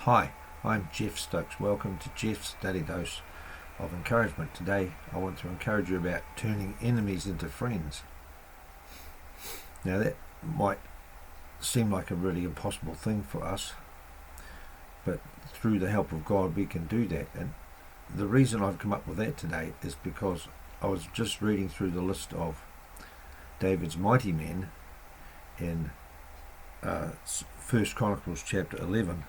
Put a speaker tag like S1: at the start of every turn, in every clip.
S1: Hi, I'm Jeff Stokes. Welcome to Jeff's Daily Dose of Encouragement. Today I want to encourage you about turning enemies into friends. Now that might seem like a really impossible thing for us, but through the help of God we can do that. And the reason I've come up with that today is because I was just reading through the list of David's mighty men in 1 Chronicles chapter 11.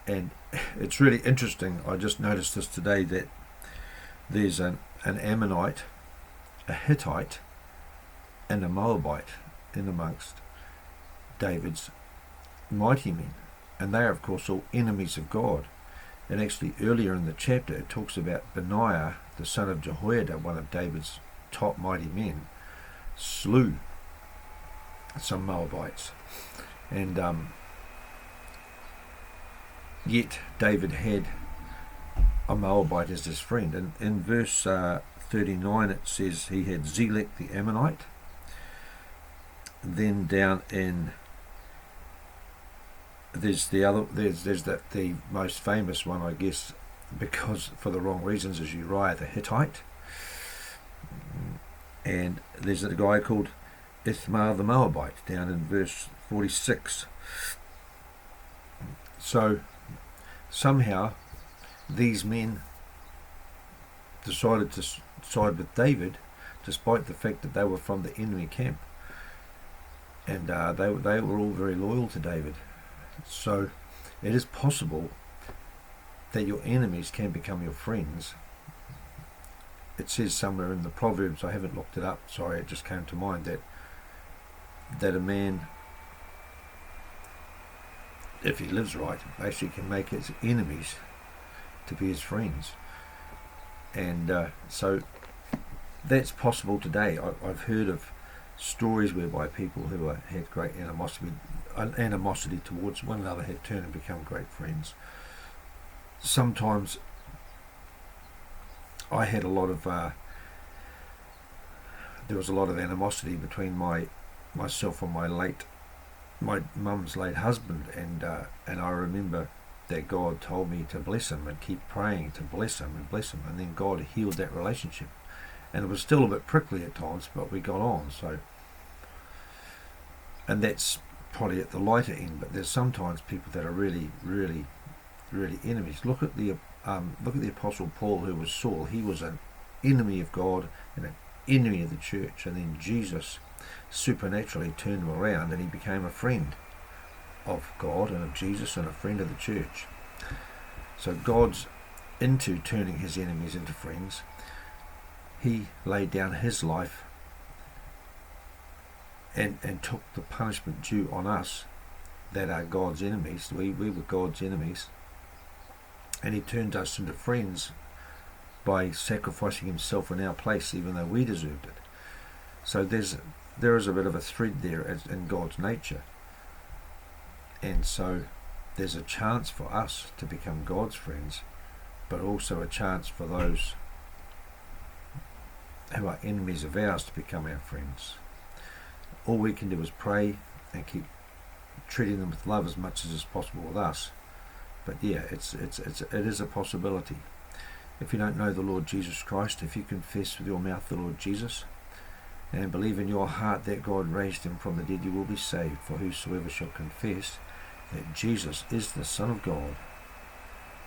S1: And it's really interesting. I just noticed this today that there's an Ammonite, a Hittite, and a Moabite in amongst David's mighty men. And they are, of course, all enemies of God. And actually, earlier in the chapter, it talks about Benaiah, the son of Jehoiada, one of David's top mighty men, slew some Moabites. And yet David had a Moabite as his friend. And in verse 39 it says he had Zelek the Ammonite. Then down in there's the most famous one, I guess, because for the wrong reasons, is Uriah the Hittite. And there's a guy called Ithmah the Moabite down in verse 46. So somehow these men decided to side with David, despite the fact that they were from the enemy camp, and they were all very loyal to David. So it is possible that your enemies can become your friends. It says somewhere in the Proverbs, I haven't looked it up, sorry, it just came to mind, that a man, if he lives right, basically can make his enemies to be his friends. And so that's possible today. I've heard of stories whereby people who had great animosity towards one another had turned and become great friends. Sometimes I had there was a lot of animosity between myself and my mum's late husband, and I remember that God told me to bless him and keep praying to bless him, and then God healed that relationship. And it was still a bit prickly at times, but we got on. So, and that's probably at the lighter end. But there's sometimes people that are really, really, really enemies. Look at the Apostle Paul, who was Saul. He was an enemy of God and an enemy of the church, and then Jesus supernaturally turned him around and he became a friend of God and of Jesus and a friend of the church. So God's into turning his enemies into friends. He laid down his life and took the punishment due on us that are God's enemies. We were God's enemies, and he turned us into friends by sacrificing himself in our place, even though we deserved it. So there is a bit of a thread there in God's nature, and so there's a chance for us to become God's friends, but also a chance for those who are enemies of ours to become our friends. All we can do is pray and keep treating them with love as much as is possible with us. But yeah, it is a possibility. If you don't know the Lord Jesus Christ, if you confess with your mouth the Lord Jesus and believe in your heart that God raised him from the dead, you will be saved. For whosoever shall confess that Jesus is the Son of God,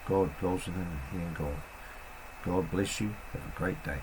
S1: God dwells in him, he and God. God bless you. Have a great day.